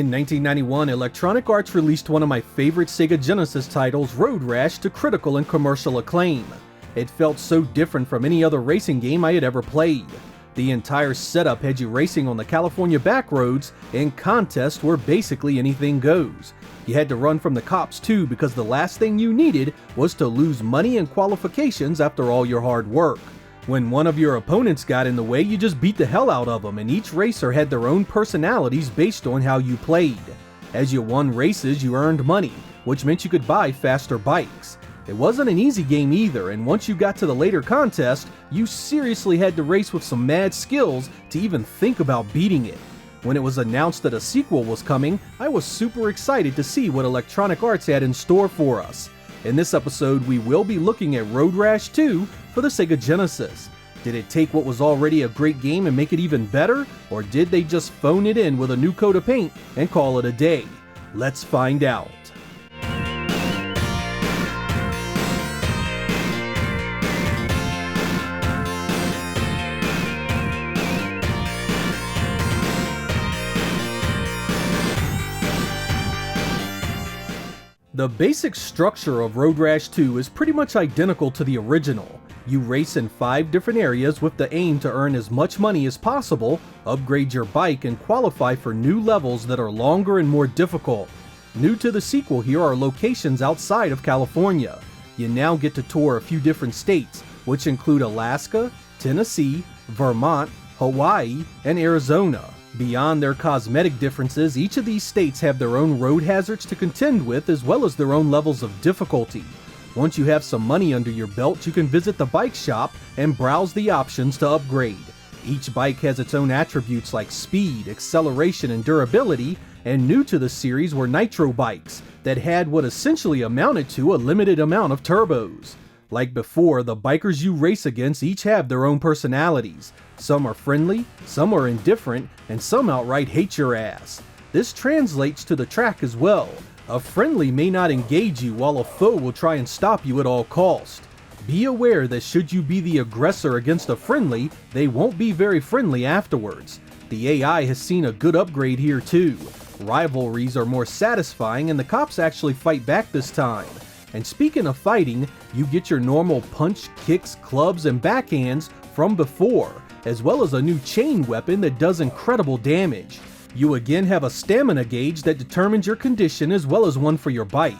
In 1991, Electronic Arts released one of my favorite Sega Genesis titles, Road Rash, to critical and commercial acclaim. It felt so different from any other racing game I had ever played. The entire setup had you racing on the California back roads in contests where basically anything goes. You had to run from the cops too, because the last thing you needed was to lose money and qualifications after all your hard work. When one of your opponents got in the way, you just beat the hell out of them, and each racer had their own personalities based on how you played. As you won races, you earned money, which meant you could buy faster bikes. It wasn't an easy game either, and once you got to the later contest, you seriously had to race with some mad skills to even think about beating it. When it was announced that a sequel was coming, I was super excited to see what Electronic Arts had in store for us. In this episode, we will be looking at Road Rash 2 for the Sega Genesis. Did it take what was already a great game and make it even better, or did they just phone it in with a new coat of paint and call it a day? Let's find out. The basic structure of Road Rash 2 is pretty much identical to the original. You race in 5 different areas with the aim to earn as much money as possible, upgrade your bike, and qualify for new levels that are longer and more difficult. New to the sequel here are locations outside of California. You now get to tour a few different states, which include Alaska, Tennessee, Vermont, Hawaii, and Arizona. Beyond their cosmetic differences, each of these states have their own road hazards to contend with, as well as their own levels of difficulty. Once you have some money under your belt, you can visit the bike shop and browse the options to upgrade. Each bike has its own attributes like speed, acceleration, and durability, and new to the series were nitro bikes that had what essentially amounted to a limited amount of turbos. Like before, the bikers you race against each have their own personalities. Some are friendly, some are indifferent, and some outright hate your ass. This translates to the track as well. A friendly may not engage you, while a foe will try and stop you at all cost. Be aware that should you be the aggressor against a friendly, they won't be very friendly afterwards. The AI has seen a good upgrade here too. Rivalries are more satisfying, and the cops actually fight back this time. And speaking of fighting, you get your normal punch, kicks, clubs, and backhands from before, as well as a new chain weapon that does incredible damage. You again have a stamina gauge that determines your condition, as well as one for your bike.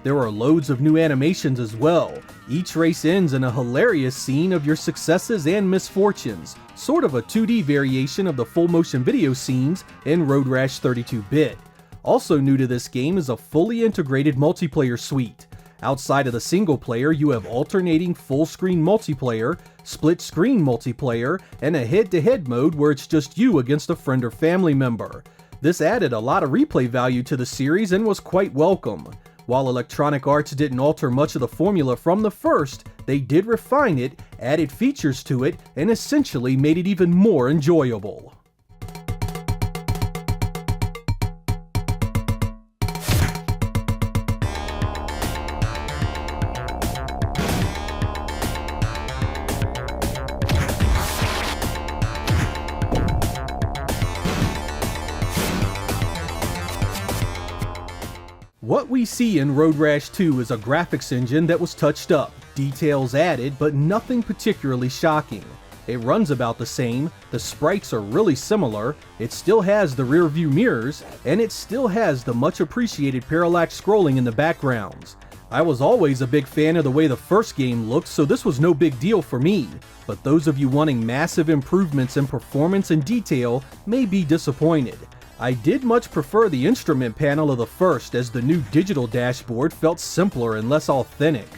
There are loads of new animations as well. Each race ends in a hilarious scene of your successes and misfortunes, sort of a 2D variation of the full motion video scenes in Road Rash 32-bit. Also new to this game is a fully integrated multiplayer suite. Outside of the single player, you have alternating full-screen multiplayer, split-screen multiplayer, and a head-to-head mode where it's just you against a friend or family member. This added a lot of replay value to the series and was quite welcome. While Electronic Arts didn't alter much of the formula from the first, they did refine it, added features to it, and essentially made it even more enjoyable. What we see in Road Rash 2 is a graphics engine that was touched up, details added, but nothing particularly shocking. It runs about the same, the sprites are really similar, it still has the rear view mirrors, and it still has the much appreciated parallax scrolling in the backgrounds. I was always a big fan of the way the first game looked, so this was no big deal for me, but those of you wanting massive improvements in performance and detail may be disappointed. I did much prefer the instrument panel of the first, as the new digital dashboard felt simpler and less authentic.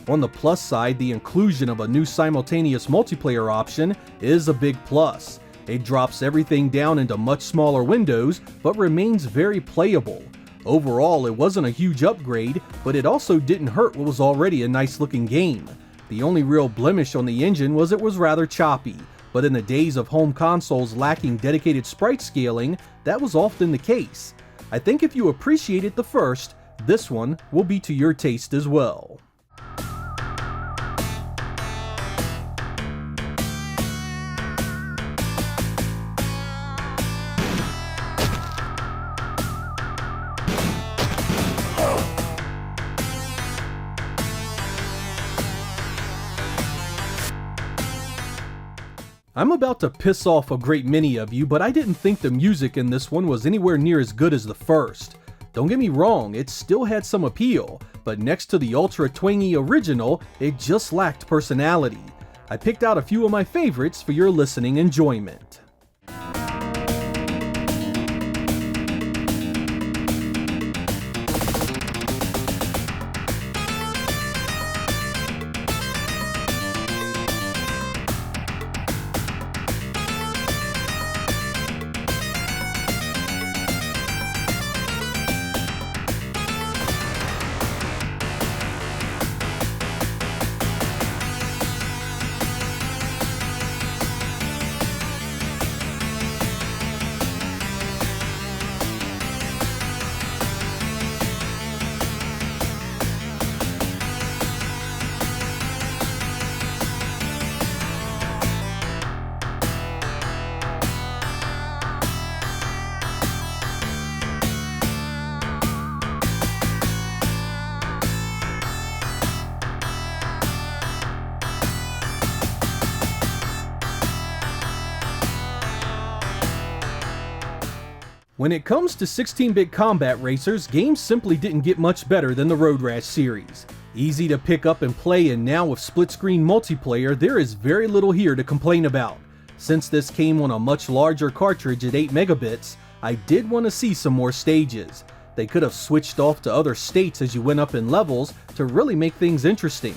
On the plus side, the inclusion of a new simultaneous multiplayer option is a big plus. It drops everything down into much smaller windows, but remains very playable. Overall, it wasn't a huge upgrade, but it also didn't hurt what was already a nice looking game. The only real blemish on the engine was it was rather choppy. But in the days of home consoles lacking dedicated sprite scaling, that was often the case. I think if you appreciated the first, this one will be to your taste as well. I'm about to piss off a great many of you, but I didn't think the music in this one was anywhere near as good as the first. Don't get me wrong, it still had some appeal, but next to the ultra twangy original, it just lacked personality. I picked out a few of my favorites for your listening enjoyment. When it comes to 16-bit combat racers, games simply didn't get much better than the Road Rash series. Easy to pick up and play, and now with split-screen multiplayer, there is very little here to complain about. Since this came on a much larger cartridge at 8 megabits, I did want to see some more stages. They could have switched off to other states as you went up in levels to really make things interesting.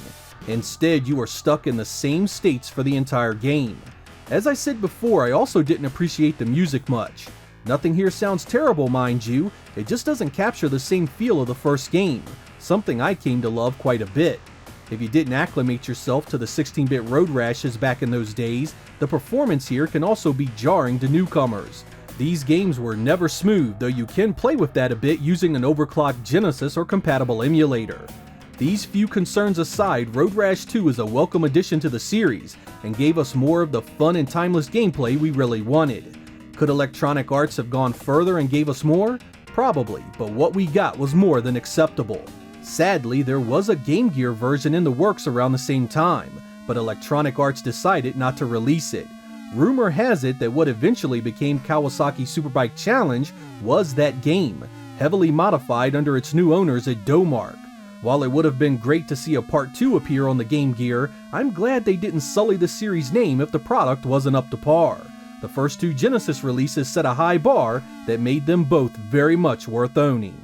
Instead, you are stuck in the same states for the entire game. As I said before, I also didn't appreciate the music much. Nothing here sounds terrible, mind you, it just doesn't capture the same feel of the first game, something I came to love quite a bit. If you didn't acclimate yourself to the 16-bit Road Rashes back in those days, the performance here can also be jarring to newcomers. These games were never smooth, though you can play with that a bit using an overclocked Genesis or compatible emulator. These few concerns aside, Road Rash 2 is a welcome addition to the series, and gave us more of the fun and timeless gameplay we really wanted. Could Electronic Arts have gone further and gave us more? Probably, but what we got was more than acceptable. Sadly, there was a Game Gear version in the works around the same time, but Electronic Arts decided not to release it. Rumor has it that what eventually became Kawasaki Superbike Challenge was that game, heavily modified under its new owners at Domark. While it would have been great to see a Part 2 appear on the Game Gear, I'm glad they didn't sully the series' name if the product wasn't up to par. The first two Genesis releases set a high bar that made them both very much worth owning.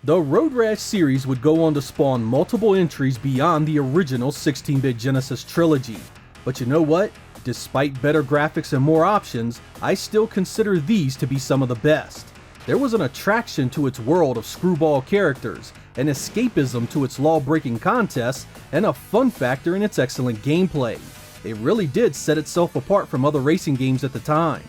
The Road Rash series would go on to spawn multiple entries beyond the original 16-bit Genesis trilogy. But you know what? Despite better graphics and more options, I still consider these to be some of the best. There was an attraction to its world of screwball characters, an escapism to its law-breaking contests, and a fun factor in its excellent gameplay. It really did set itself apart from other racing games at the time.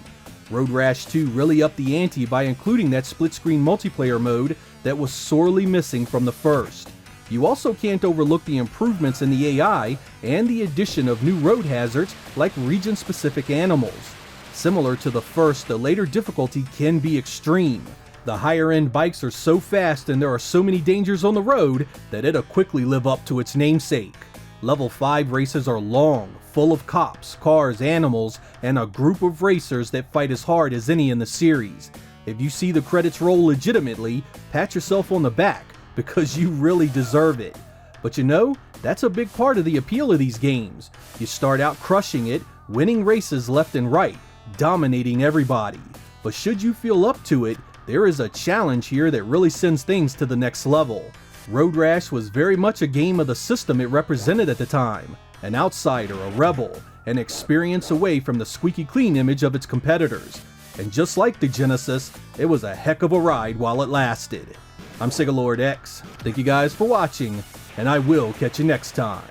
Road Rash 2 really upped the ante by including that split-screen multiplayer mode that was sorely missing from the first. You also can't overlook the improvements in the AI and the addition of new road hazards like region-specific animals. Similar to the first, the later difficulty can be extreme. The higher-end bikes are so fast and there are so many dangers on the road that it'll quickly live up to its namesake. Level 5 races are long, full of cops, cars, animals, and a group of racers that fight as hard as any in the series. If you see the credits roll legitimately, pat yourself on the back, because you really deserve it. But you know, that's a big part of the appeal of these games. You start out crushing it, winning races left and right, dominating everybody. But should you feel up to it, there is a challenge here that really sends things to the next level. Road Rash was very much a game of the system it represented at the time. An outsider, a rebel, an experience away from the squeaky clean image of its competitors. And just like the Genesis, it was a heck of a ride while it lasted. I'm Sega X. Thank you guys for watching, and I will catch you next time.